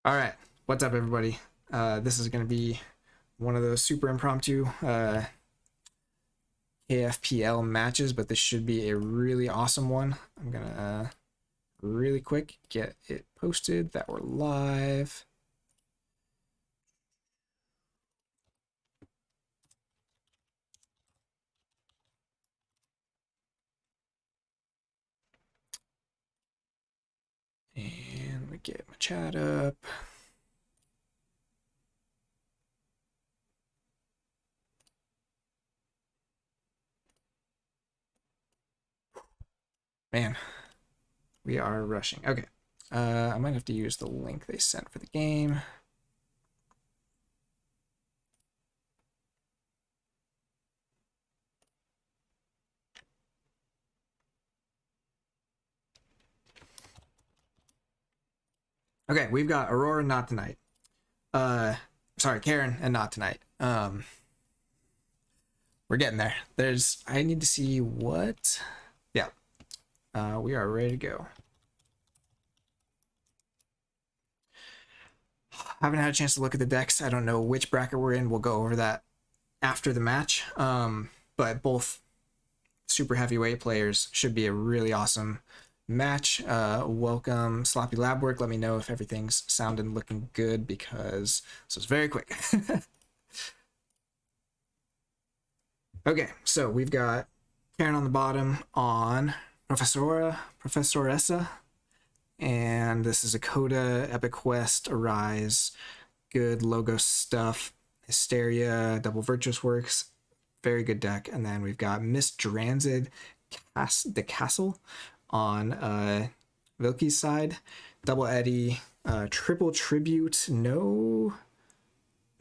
All right, what's up, everybody? This is going to be one of those super impromptu KFPL matches, but this should be a really awesome one. I'm going to really quick get it posted that we're live. And we get my chat up. Man, we are rushing. Okay. I might have to use the link they sent for the game. Okay, we've got Aurora, not tonight. Sorry, Karen, and not tonight. We're getting there. I need to see what. Yeah, we are ready to go. Haven't had a chance to look at the decks. I don't know which bracket we're in. We'll go over that after the match. But both super heavyweight players should be a really awesome match. Welcome, Sloppy Lab Work. Let me know if everything's sounding looking good because this was very quick. Okay, so we've got Karen on the bottom on Professoressa, and this is a Coda, Epic Quest, Arise, good logo stuff, Hysteria, Double Virtuous Works, very good deck. And then we've got Miss Dranzid, the Castle on Wilki's side, Double Eddy, Triple Tribute, no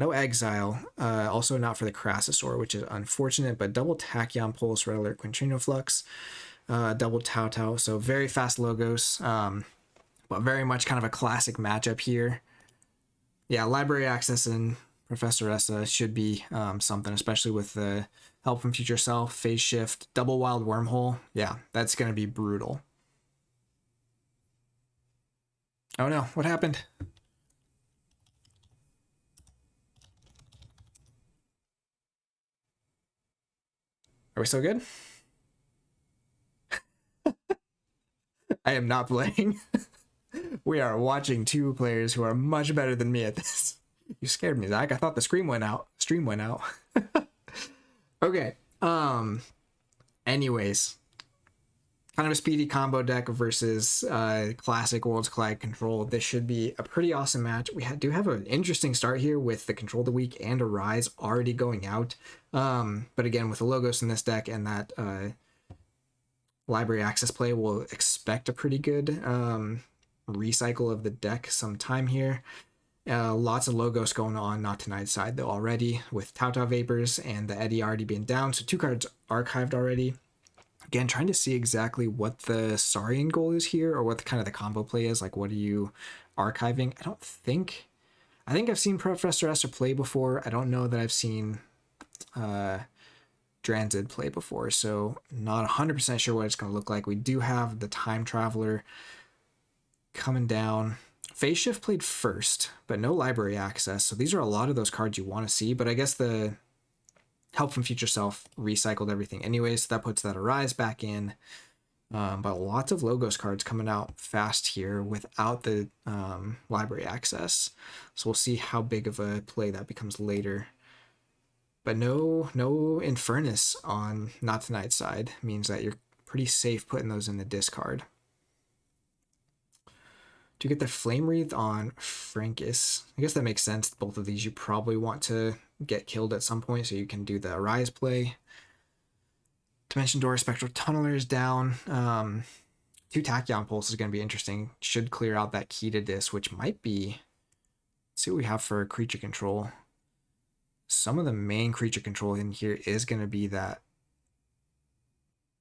Exile, also not for the Crassasaur, which is unfortunate, but double Tachyon, Pulse, Red Alert, Quintrino Flux, double Tau, so very fast logos, but very much kind of a classic matchup here. Yeah, Library Access and Professoressa should be something, especially with the Help from Future Self, Phase Shift, Double Wild Wormhole. Yeah, that's going to be brutal. Oh no, what happened? Are we still good? I am not playing. We are watching two players who are much better than me at this. You scared me, Zach. I thought the stream went out. Okay. Anyways, kind of a speedy combo deck versus classic Worlds Collide Control. This should be a pretty awesome match. We do have an interesting start here with the Control of the Week and Arise already going out. But again, with the Logos in this deck and that Library Access play, we'll expect a pretty good recycle of the deck sometime here. Lots of Logos going on, not tonight's side though already, with Tau Vapors and the Eddy already being down, so 2 cards archived already. Again, trying to see exactly what the Saurian goal is here, or what the kind of the combo play is. Like, what are you archiving? I think I've seen Professoressa play before. I don't know that I've seen Dranzid play before, so not 100% sure what it's going to look like. We do have the Time Traveler coming down. Phase Shift played first, but no Library Access, so these are a lot of those cards you want to see, but I guess the Help from Future Self recycled everything anyways, so that puts that Arise back in. But lots of Logos cards coming out fast here without the Library Access, so we'll see how big of a play that becomes later. But no Infernus on Not Tonight's side means that you're pretty safe putting those in the discard. Do you get the Flame Wreath on Frankis? I guess that makes sense. Both of these you probably want to get killed at some point, so you can do the Arise play. Dimension Door, Spectral Tunneler is down. 2 Tachyon Pulse is going to be interesting. Should clear out that Key to Dis, which might be... Let's see what we have for creature control. Some of the main creature control in here is going to be that.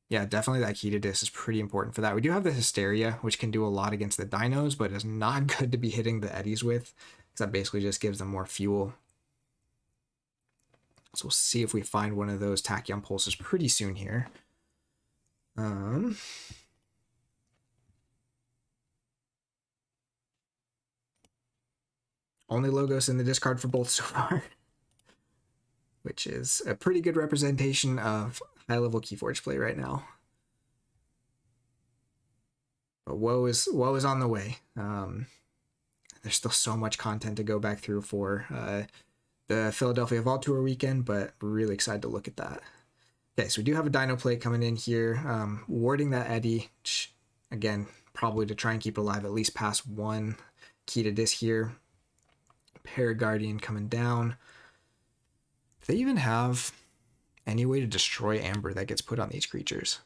Yeah, definitely that Key to Dis is pretty important for that. We do have the Hysteria, which can do a lot against the dinos, but is not good to be hitting the eddies with, because that basically just gives them more fuel. So we'll see if we find one of those Tachyon Pulses pretty soon here. only Logos in the discard for both so far, which is a pretty good representation of high-level Keyforge play right now. But woe is on the way. There's still so much content to go back through for the Philadelphia Vault Tour weekend, but we're really excited to look at that. Okay, so we do have a Dino play coming in here, warding that Eddy, again, probably to try and keep it alive at least past one key to dis here. Paraguardian coming down. Do they even have any way to destroy Amber that gets put on these creatures?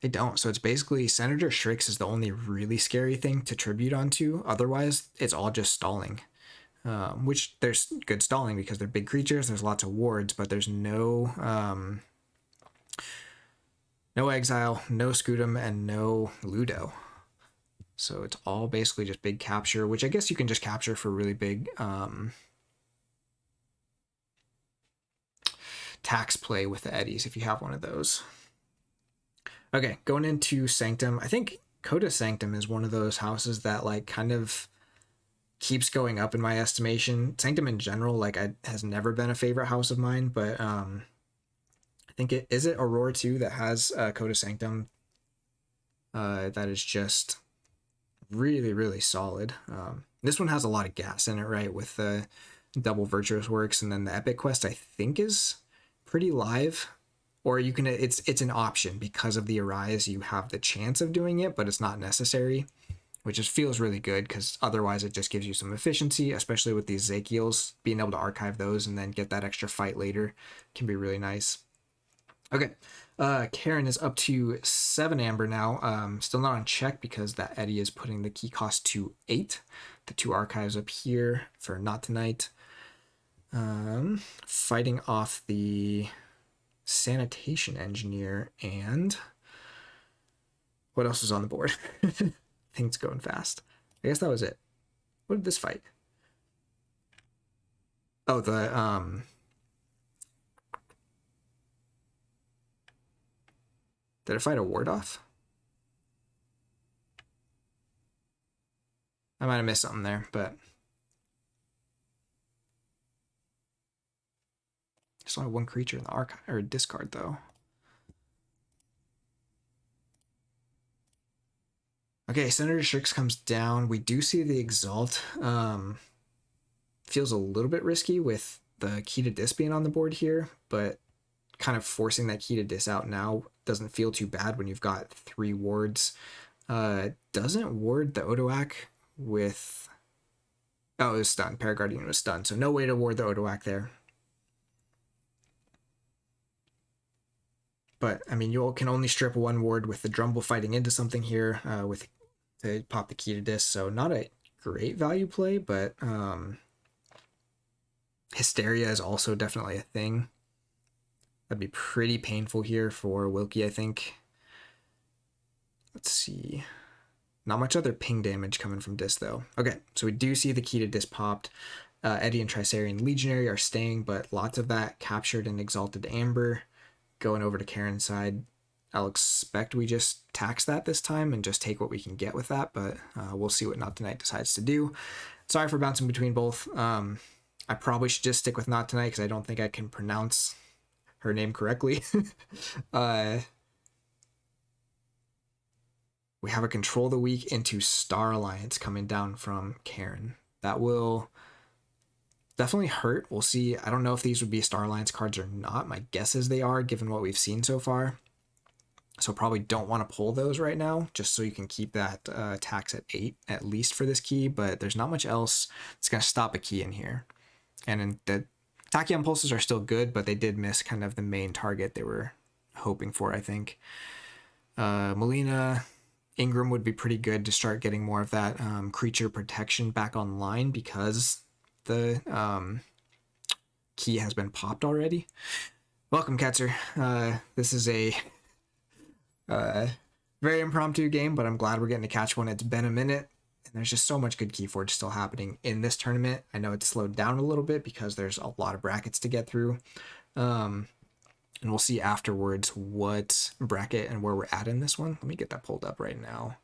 They don't, so it's basically Senator Strix is the only really scary thing to tribute onto. Otherwise, it's all just stalling. Which there's good stalling because they're big creatures, there's lots of wards, but there's no exile, no Scudam, and no Ludo. So it's all basically just big capture, which I guess you can just capture for really big tax play with the Eddies if you have one of those. Okay, going into Sanctum. I think Coda Sanctum is one of those houses that like kind of keeps going up in my estimation. Sanctum in general, like, has never been a favorite house of mine, but I think is it Aurora 2 that has Coda Sanctum that is just really, really solid. This one has a lot of gas in it, right, with the double Virtuous Works, and then the Epic Quest I think is pretty live. Or you can, it's an option because of the Arise. You have the chance of doing it, but it's not necessary, which just feels really good because otherwise it just gives you some efficiency, especially with these Zakiels. Being able to archive those and then get that extra fight later can be really nice. Okay, Karen is up to 7 Amber now. Still not on check because that Eddy is putting the key cost to 8. The 2 archives up here for Not Tonight. Fighting off the Sanitation Engineer, and what else is on the board? Things going fast. I guess that was it. What did this fight? Oh, the did it fight a ward off? I might have missed something there, but there's only one creature in the archive or discard though. Okay, Senator Strix comes down. We do see the Exalt. Feels a little bit risky with the key to dis being on the board here, but kind of forcing that key to dis out now doesn't feel too bad when you've got 3 wards. Doesn't ward the Odoak with... Oh, it was stunned. Paraguardian was stunned, so no way to ward the Odoak there. But, I mean, you can only strip 1 ward with the Drumble fighting into something here to pop the key to dis, so not a great value play, but Hysteria is also definitely a thing. That'd be pretty painful here for Wilki, I think. Let's see. Not much other ping damage coming from dis, though. Okay, so we do see the key to dis popped. Eddy and Tricerian Legionary are staying, but lots of that captured and Exalted Amber. Going over to Karen's side, I'll expect we just tax that this time and just take what we can get with that, but we'll see what Not Tonight decides to do. Sorry for bouncing between both. I probably should just stick with Not Tonight because I don't think I can pronounce her name correctly. We have a Control the Weak into Star Alliance coming down from Karen. That will definitely hurt. We'll see. I don't know if these would be Star Alliance cards or not. My guess is they are, given what we've seen so far. So probably don't want to pull those right now, just so you can keep that tax at 8, at least for this key, but there's not much else that's going to stop a key in here. And in the Tachyon Pulses are still good, but they did miss kind of the main target they were hoping for, I think. Melina, Ingram would be pretty good to start getting more of that creature protection back online because the key has been popped already. Welcome, Ketzer. This is a very impromptu game, but I'm glad we're getting to catch one. It's been a minute, and there's just so much good Keyforge still happening in this tournament. I know it's slowed down a little bit because there's a lot of brackets to get through. And we'll see afterwards what bracket and where we're at in this one. Let me get that pulled up right now.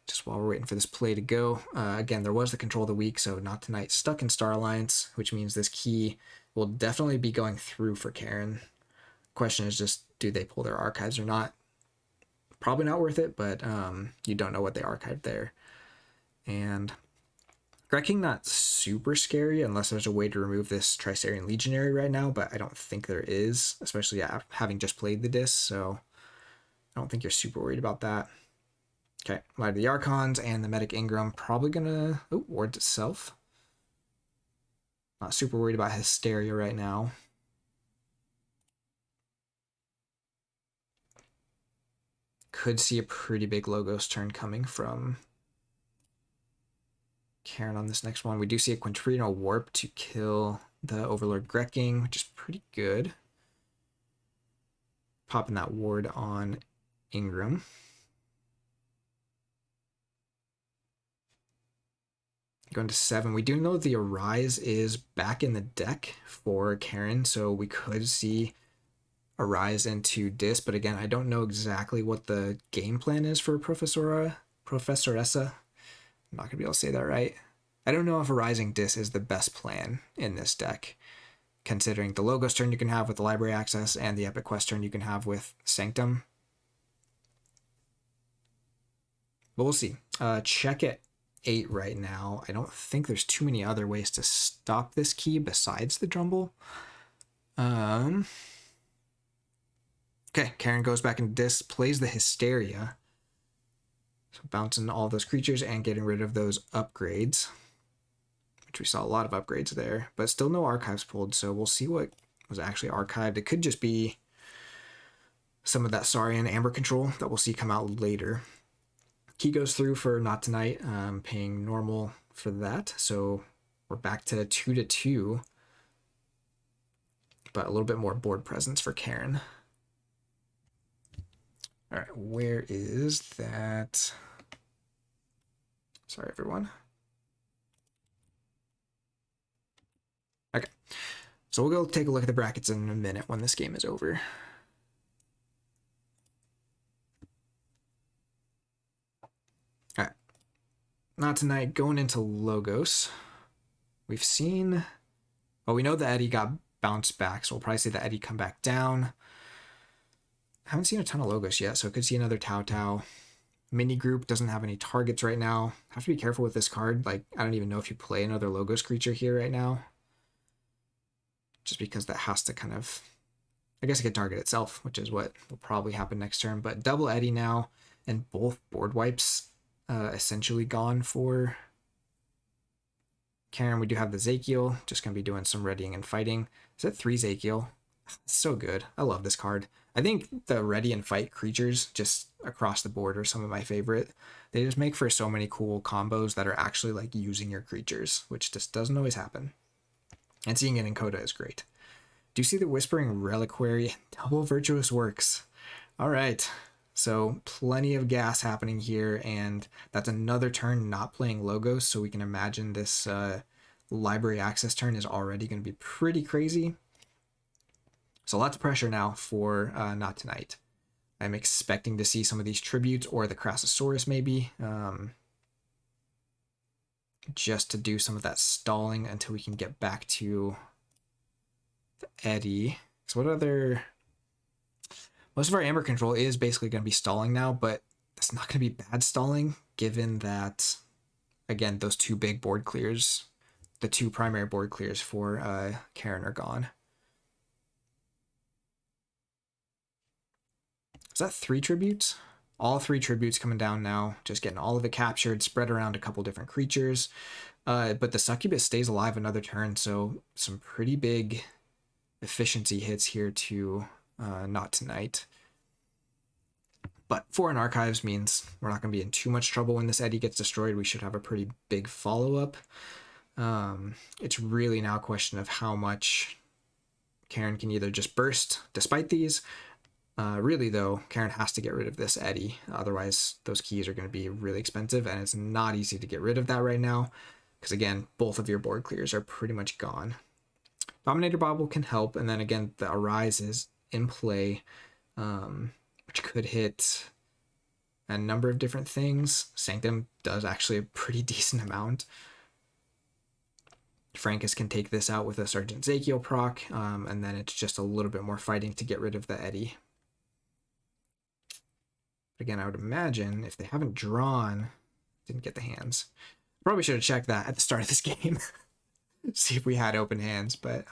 just while we're waiting for this play to go. Again, there was the control of the week, so Not Tonight stuck in Star Alliance, which means this key will definitely be going through for Karen. Question is just, do they pull their archives or not? Probably not worth it, but you don't know what they archived there. And Greg King, not super scary unless there's a way to remove this Tricerian Legionary right now, but I don't think there is, especially having just played the disc, so I don't think you're super worried about that. Okay, Light of the Archons and the Medic Ingram probably gonna wards itself. Not super worried about Hysteria right now. Could see a pretty big Logos turn coming from Karen on this next one. We do see a Quintrino Warp to kill the Overlord Grekking, which is pretty good. Popping that ward on Ingram. Going to 7. We do know the Arise is back in the deck for Karen, so we could see Arise into Dis, but again, I don't know exactly what the game plan is for Professoressa. I'm not going to be able to say that right. I don't know if Arising Dis is the best plan in this deck, considering the Logos turn you can have with the Library Access and the Epic Quest turn you can have with Sanctum. But we'll see. Check at 8 right now. I don't think there's too many other ways to stop this key besides the Drumble. Okay, Karen goes back into Dis, plays the Hysteria. So bouncing all those creatures and getting rid of those upgrades, which we saw a lot of upgrades there, but still no archives pulled, so we'll see what was actually archived. It could just be some of that Saurian Amber control that we'll see come out later. Key goes through for Not Tonight, paying normal for that, so we're back to 2-2, but a little bit more board presence for Karen. All right, where is that? Sorry, everyone. Okay, so we'll go take a look at the brackets in a minute when this game is over. All right, Not Tonight, going into Logos. We've seen, well, we know that Eddie got bounced back, so we'll probably see that Eddie come back down. Haven't seen a ton of Logos yet, so could see another Tau Tau. Mini group doesn't have any targets right now. Have to be careful with this card. Like, I don't even know if you play another Logos creature here right now, just because that has to kind of, I guess it could target itself, which is what will probably happen next turn. But double Eddie now, and both board wipes essentially gone for Karen. We do have the Zakiel, just going to be doing some readying and fighting. Is that 3 Zakiel? It's so good. I love this card. I think the ready and fight creatures just across the board are some of my favorite. They just make for so many cool combos that are actually like using your creatures, which just doesn't always happen. And seeing it in Coda is great. Do you see the Whispering Reliquary? Double Virtuous Works. All right. So plenty of gas happening here, and that's another turn not playing Logos, so we can imagine this Library Access turn is already going to be pretty crazy. So lots of pressure now for Not Tonight. I'm expecting to see some of these tributes or the Crassosaurus maybe, just to do some of that stalling until we can get back to the Eddie. So what other... Most of our Amber control is basically going to be stalling now, but it's not going to be bad stalling, given that, again, those 2 big board clears, the 2 primary board clears for Karen are gone. Is that 3 tributes? All 3 tributes coming down now, just getting all of it captured, spread around a couple different creatures. But the Succubus stays alive another turn, so some pretty big efficiency hits here to Not Tonight. But 4 in archives means we're not going to be in too much trouble when this Eddie gets destroyed. We should have a pretty big follow-up. It's really now a question of how much Karen can either just burst despite these. Really, though, Karen has to get rid of this Eddie. Otherwise, those keys are going to be really expensive, and it's not easy to get rid of that right now. Because, again, both of your board clears are pretty much gone. Dominator Bobble can help, and then, again, the Arise is in play, which could hit a number of different things. Sanctum does actually a pretty decent amount. Frankus can take this out with a Sergeant Zakiel proc, and then it's just a little bit more fighting to get rid of the Eddie. But again, I would imagine if they haven't drawn, didn't get the hands. Probably should have checked that at the start of this game. See if we had open hands, but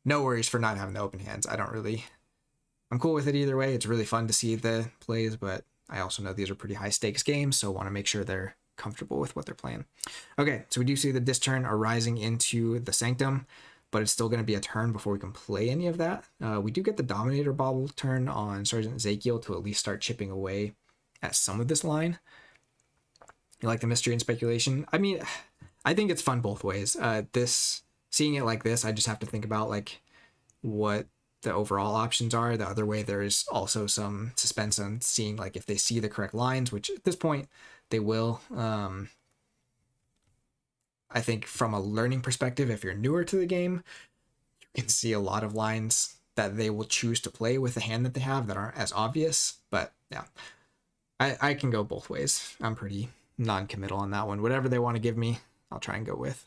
no worries for not having the open hands. I'm cool with it either way. It's really fun to see the plays, but I also know these are pretty high stakes games, so want to make sure they're comfortable with what they're playing. Okay, so we do see the disc turn arising into the Sanctum, but it's still going to be a turn before we can play any of that. We do get the Dominator Bauble turn on Sergeant Zakiel to at least start chipping away at some of this line. You like the mystery and speculation? I mean, I think it's fun both ways. Seeing it like this, I just have to think about like what the overall options are. The other way, there is also some suspense on seeing like if they see the correct lines, which at this point they will. I think from a learning perspective, if you're newer to the game, you can see a lot of lines that they will choose to play with the hand that they have that aren't as obvious. But yeah, I can go both ways. I'm pretty non-committal on that one. Whatever they want to give me, I'll try and go with.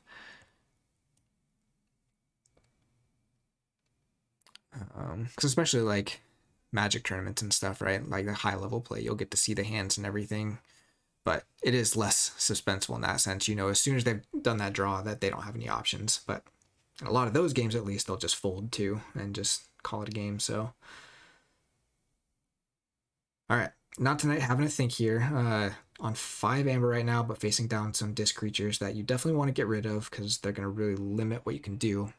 Because especially like Magic tournaments and stuff, right? Like the high level play, you'll get to see the hands and everything, but it is less suspenseful in that sense. You know, as soon as they've done that draw, that they don't have any options. But in a lot of those games, at least, they'll just fold too and just call it a game. So, all right, not tonight. Having to think here. On 5 amber right now, but facing down some disc creatures that you definitely want to get rid of because they're going to really limit what you can do.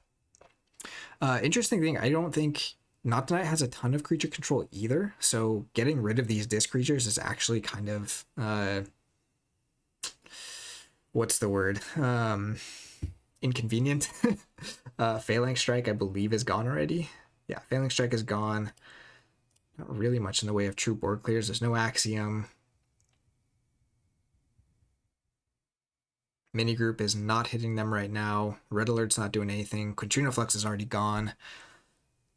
Interesting thing, I don't think Not Tonight has a ton of creature control either, so getting rid of these disc creatures is actually kind of what's the word? Inconvenient. Phalanx Strike, I believe, is gone already. Yeah, Phalanx Strike is gone. Not really much in the way of true board clears. There's no Axiom. Mini Group is not hitting them right now. Red Alert's not doing anything. Quintrino Flux is already gone.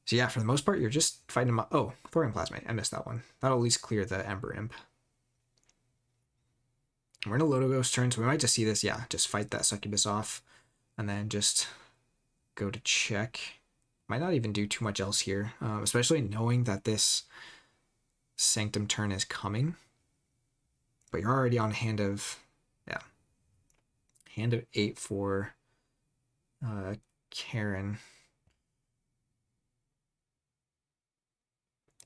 So yeah, for the most part, you're just fighting them up. Oh, Thorium Plasmate. I missed that one. That'll at least clear the Ember Imp. We're in a Lodo Ghost turn, so we might just see this. Yeah, just fight that Succubus off. And then just go to check. Might not even do too much else here. Especially knowing that this Sanctum turn is coming. But you're already on hand of... Yeah. Hand of 8 for Karen.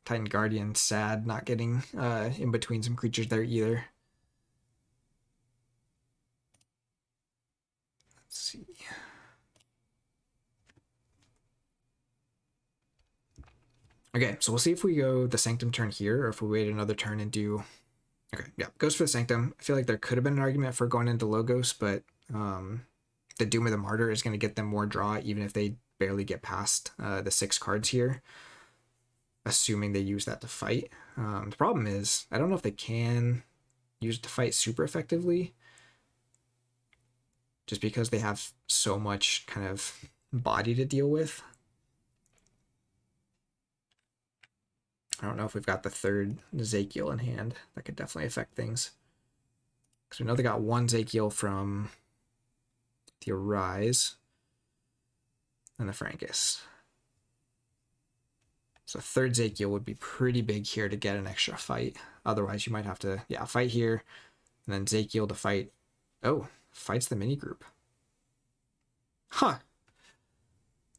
Titan Guardian, sad not getting in between some creatures there either. Let's see. Okay, so we'll see if we go the Sanctum turn here or if we wait another turn and do... Okay, yeah, goes for the Sanctum. I feel like there could have been an argument for going into Logos, but the Doom of the Martyr is going to get them more draw even if they barely get past the 6 cards here, assuming they use that to fight. The problem is, I don't know if they can use it to fight super effectively, just because they have so much kind of body to deal with. I don't know if we've got the 3rd Zakiel in hand. That could definitely affect things. Because we know they got 1 Zakiel from the Arise and the Frankus. So 3rd Zakiel would be pretty big here to get an extra fight. Otherwise, you might have to, yeah, fight here, and then Zakiel to fight. Oh, fights the mini group. Huh.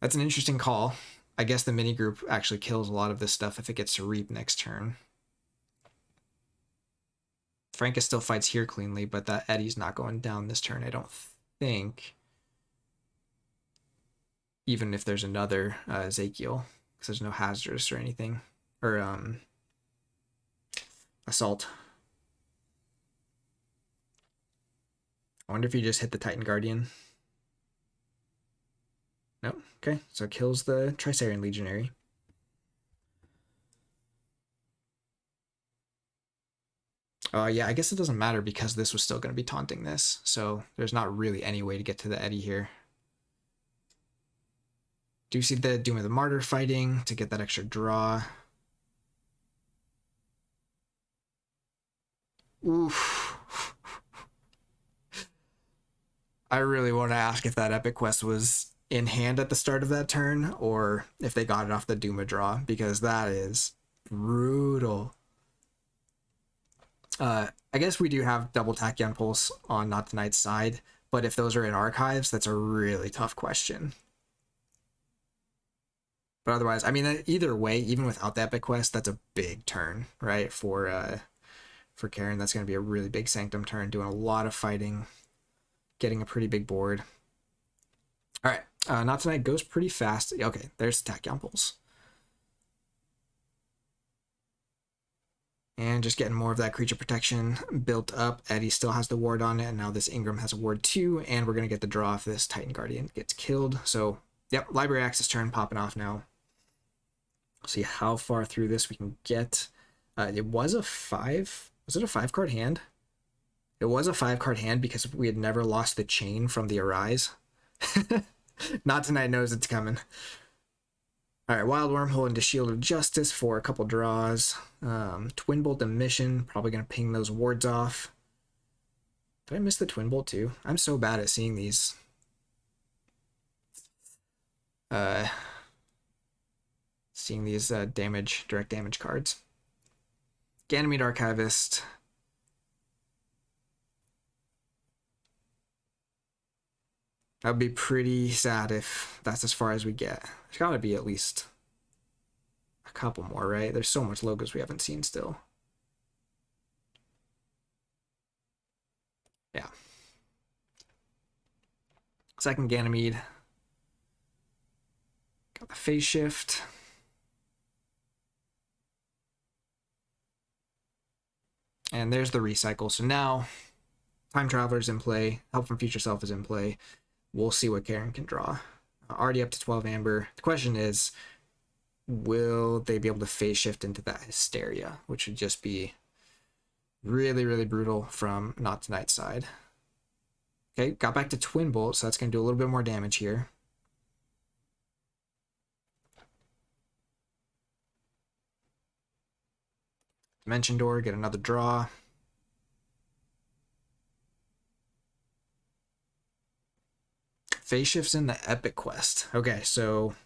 That's an interesting call. I guess the mini group actually kills a lot of this stuff if it gets to reap next turn. Frankus still fights here cleanly, but that Eddie's not going down this turn, I don't think. Even if there's another Zakiel, because there's no hazardous or anything. Or assault. I wonder if you just hit the Titan Guardian. No, okay, so it kills the Tricerian Legionary. Yeah, I guess it doesn't matter because this was still going to be taunting this, so there's not really any way to get to the Eddie here. Do see the Doom of the Martyr fighting to get that extra draw. Oof. I really want to ask if that epic quest was in hand at the start of that turn or if they got it off the Duma draw, because that is brutal. I guess we do have double Tachyon Pulse on Not Tonight's side, but if those are in archives, that's a really tough question. But otherwise, I mean, either way, even without the epic quest, that's a big turn, right? For Karen, that's going to be a really big Sanctum turn, doing a lot of fighting, getting a pretty big board. All right, Not Tonight goes pretty fast. Okay, there's the Tachyon Pulse. And just getting more of that creature protection built up. Eddie still has the ward on it, and now this Ingram has a ward too, and we're going to get the draw if this Titan Guardian gets killed. So, yep, Library Access turn popping off now. See how far through this we can get. It was a 5. Was it a 5-card hand? It was a 5-card hand because we had never lost the chain from the Arise. Not Tonight knows it's coming. All right, Wild Wormhole into Shield of Justice for a couple draws. Twin Bolt Emission, probably going to ping those wards off. Did I miss the Twin Bolt too? I'm so bad at seeing these. Direct damage cards. Ganymede Archivist. That would be pretty sad if that's as far as we get. There's got to be at least a couple more, right? There's so much logos we haven't seen still. Yeah. Second Ganymede. Got the phase shift. And there's the recycle. So now Time Traveler's in play. Help from Future Self is in play. We'll see what Karen can draw. Already up to 12 Amber. The question is, will they be able to phase shift into that Hysteria, which would just be really, really brutal from Not Tonight's side. Okay, got back to Twin Bolt, so that's going to do a little bit more damage here. Dimension Door, get another draw. Phase shifts in the Epic Quest. Okay, so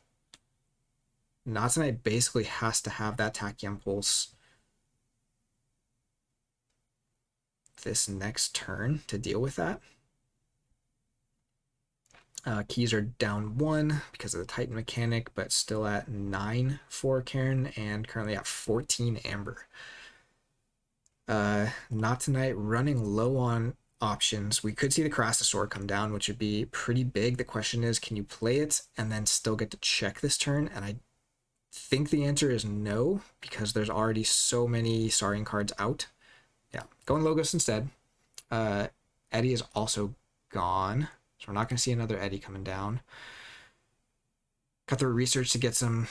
Not Tonight basically has to have that Tachyon Pulse this next turn to deal with that. Keys are down 1 because of the Titan mechanic, but still at 9 for Karen and currently at 14 Amber. Not Tonight running low on options. We could see the Crastosaur come down, which would be pretty big. The question is, can you play it and then still get to check this turn? And I think the answer is no, because there's already so many Saurian cards out. Yeah, going Logos instead. Eddie is also gone, so we're not going to see another Eddie coming down. Cut through research to get some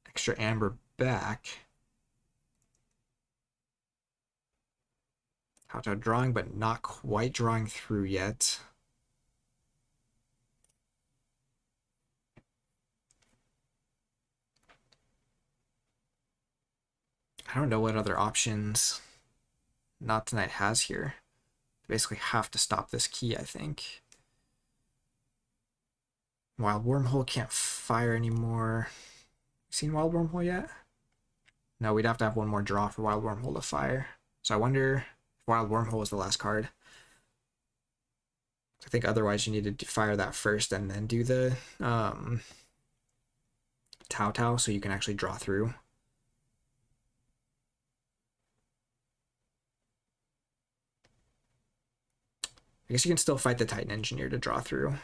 extra Amber back. Kowtow drawing, but not quite drawing through yet. I don't know what other options Not Tonight has here. They basically have to stop this key, I think. Wild Wormhole can't fire anymore. Seen Wild Wormhole yet? No, we'd have to have one more draw for Wild Wormhole to fire. So I wonder if Wild Wormhole was the last card. I think otherwise you needed to fire that first and then do the Kowtow so you can actually draw through. I guess you can still fight the Titan Engineer to draw through.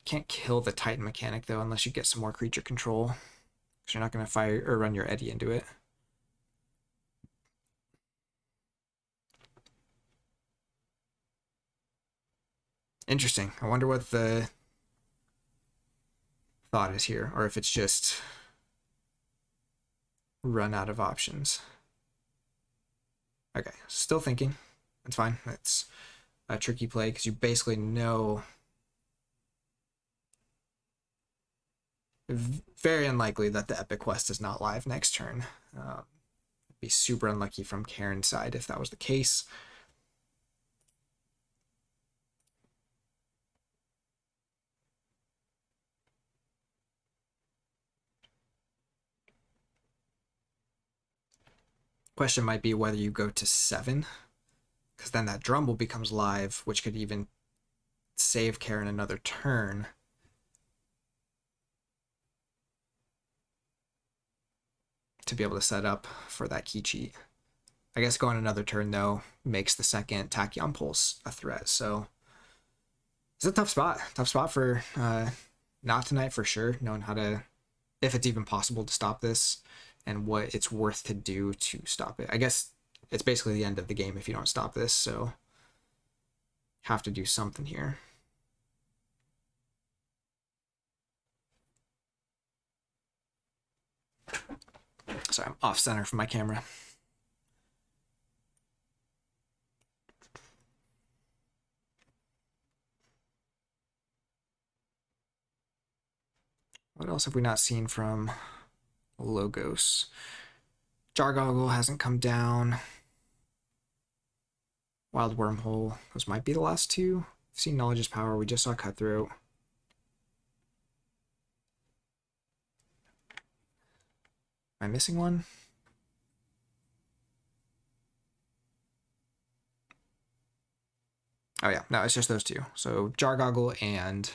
Can't kill the Titan mechanic though unless you get some more creature control, because you're not going to fire or run your Eddie into it. Interesting. I wonder what the thought is here, or if it's just run out of options. Okay, still thinking. That's fine. That's a tricky play because you basically know very unlikely that the epic quest is not live next turn. Be super unlucky from Karen's side if that was the case. Question might be whether you go to 7, because then that Drumble becomes live, which could even save Karen another turn. To be able to set up for that key cheat. I guess going another turn, though, makes the second Tachyon Pulse a threat, so it's a tough spot. Tough spot for not tonight for sure, knowing how to, if it's even possible to stop this, and what it's worth to do to stop it. I guess it's basically the end of the game if you don't stop this, so have to do something here. Sorry, I'm off center from my camera. What else have we not seen from Logos? Jargoggle hasn't come down. Wild Wormhole, those might be the last two. We've seen Knowledge is Power, we just saw Cutthroat. Am I missing one? Oh yeah, no, it's just those two. So Jargoggle and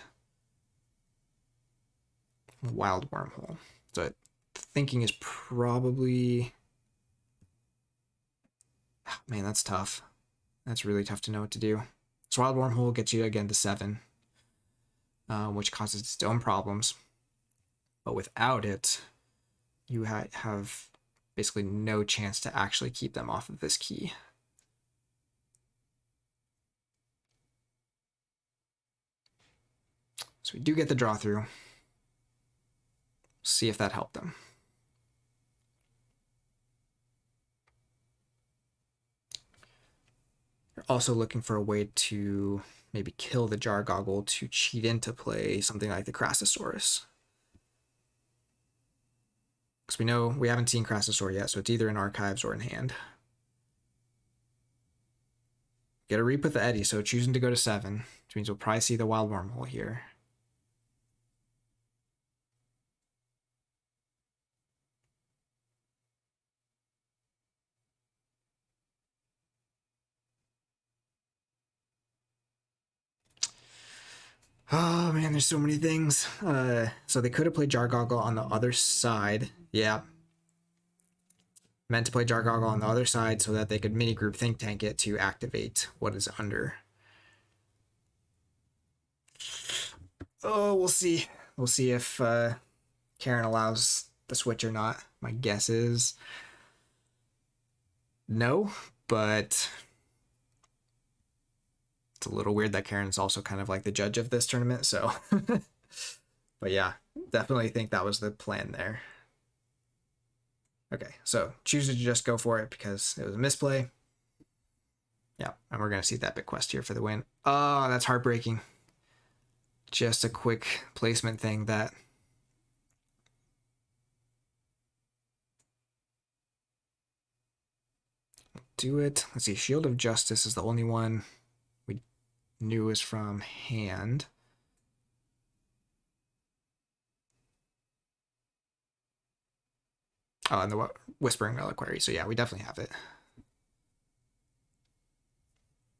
Wild Wormhole. So thinking is probably... Oh, man, that's tough. That's really tough to know what to do. So Wild Wormhole gets you again to 7, which causes its own problems. But without it, you have basically no chance to actually keep them off of this key. So we do get the draw through. See if that helped them. You're also looking for a way to maybe kill the Jargoggle to cheat into play something like the Crassosaurus. Because we know we haven't seen Crassosaur yet, so it's either in archives or in hand. Get a Reap with the Eddy, so choosing to go to 7, which means we'll probably see the Wild Wormhole here. Oh man, there's so many things. So they could have played Jargoggle on the other side. Yeah. Meant to play Jargoggle on the other side so that they could mini group Think Tank it to activate what is under. Oh, we'll see. We'll see if Karen allows the switch or not. My guess is no, but it's a little weird that Karen's also kind of like the judge of this tournament, so. But yeah, definitely think that was the plan there. Okay, so choose to just go for it because it was a misplay. Yeah, and we're going to see that big quest here for the win. Oh, that's heartbreaking. Just a quick placement thing that... Do it. Let's see, Shield of Justice is the only one we knew was from hand. Oh, and the Whispering Reliquary. So yeah, we definitely have it.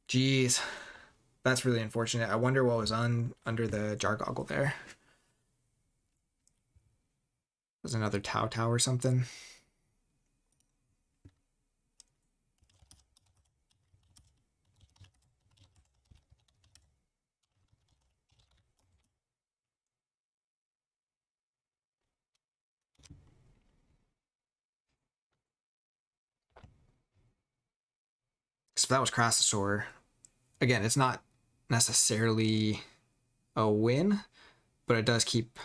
Jeez. That's really unfortunate. I wonder what was under the Jargoggle there. Was another Tau or something? So that was Crassosaur. Again, it's not necessarily a win, but it does keep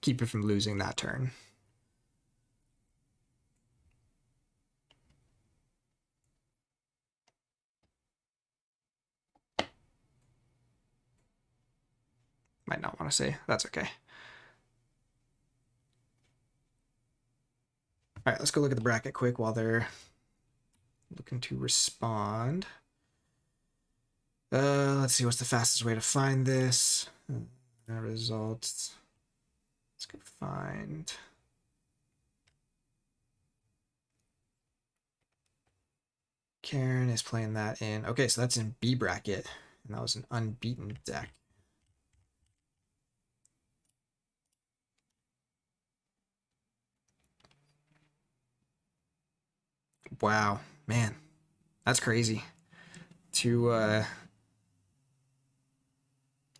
it from losing that turn. Might not want to say. That's okay. All right, let's go look at the bracket quick while they're looking to respond. Let's see what's the fastest way to find this. Results. Let's go find. Karen is playing that in. Okay, so that's in B bracket, and that was an unbeaten deck. Wow, man, that's crazy.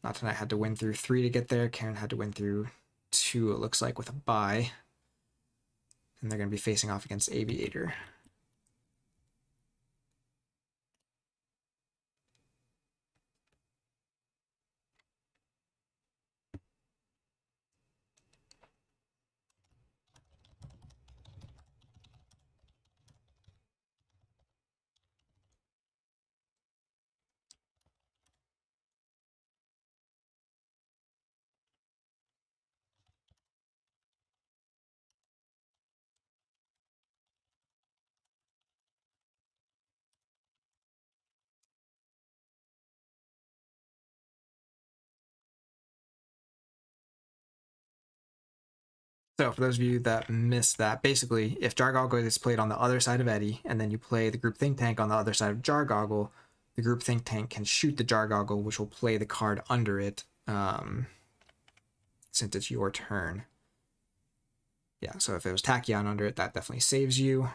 Not tonight had to win through 3 to get there. Karen had to win through 2, it looks like, with a bye. And they're going to be facing off against Aviator. So for those of you that missed that, basically, if Jargoggle is played on the other side of Eddie, and then you play the group Think Tank on the other side of Jargoggle, the group Think Tank can shoot the Jargoggle, which will play the card under it, since it's your turn. Yeah, so if it was Tachyon under it, that definitely saves you.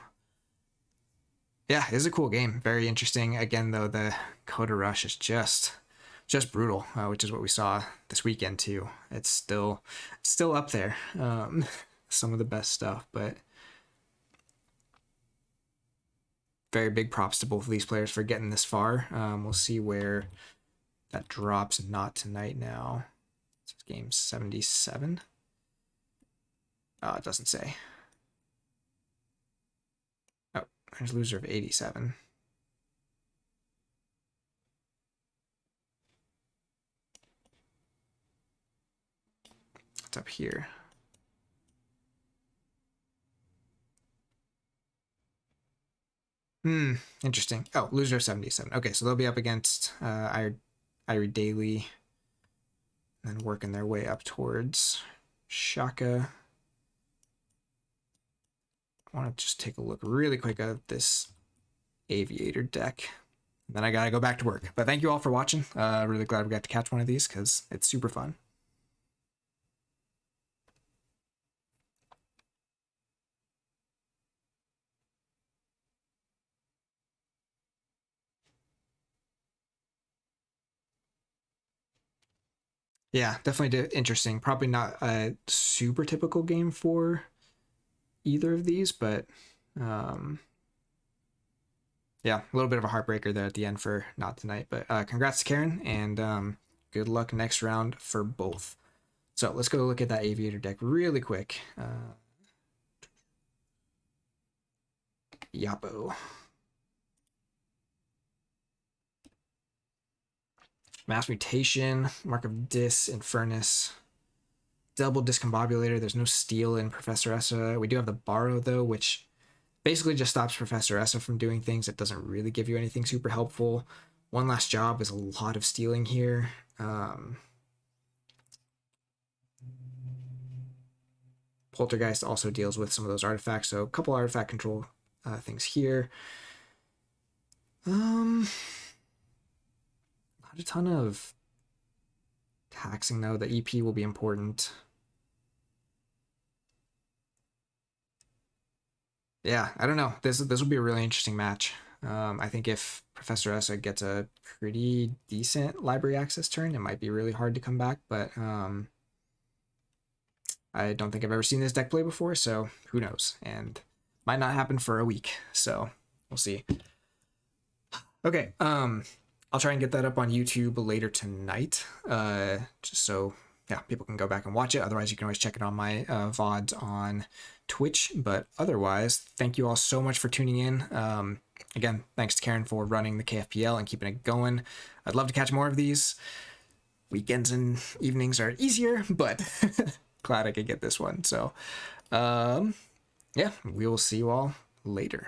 Yeah, it is a cool game. Very interesting. Again, though, the Coda Rush is just brutal, which is what we saw this weekend too. It's still up there. Some of the best stuff, but very big props to both of these players for getting this far. We'll see where that drops. Not tonight now. It's game 77. It doesn't say. Oh, there's loser of 87. It's up here. Interesting. Oh, loser of 77. Okay, so they'll be up against Irie Daily, and then working their way up towards Shaka. I want to just take a look really quick at this Aviator deck. Then I gotta go back to work. But thank you all for watching. Really glad we got to catch one of these because it's super fun. Yeah, definitely interesting. Probably not a super typical game for either of these, but yeah, a little bit of a heartbreaker there at the end for not tonight. But congrats to Karen, and good luck next round for both. So let's go look at that Aviator deck really quick. Yappo. Mass Mutation, Mark of Dis, Infernus, Double Discombobulator. There's no steal in Professor Essa. We do have the Borrow, though, which basically just stops Professor Essa from doing things. It doesn't really give you anything super helpful. One Last Job is a lot of stealing here. Poltergeist also deals with some of those artifacts, so a couple artifact control things here. Not a ton of taxing, though. The EP will be important. Yeah, I don't know. This will be a really interesting match. I think if Professor Essa gets a pretty decent library access turn, it might be really hard to come back, but I don't think I've ever seen this deck play before, so who knows? And might not happen for a week, so we'll see. Okay, I'll try and get that up on YouTube later tonight, just so yeah, people can go back and watch it. Otherwise, you can always check it on my VODs on Twitch. But otherwise, thank you all so much for tuning in. Again, thanks to Karen for running the KFPL and keeping it going. I'd love to catch more of these. Weekends and evenings are easier, but glad I could get this one. So, yeah, yeah, we will see you all later.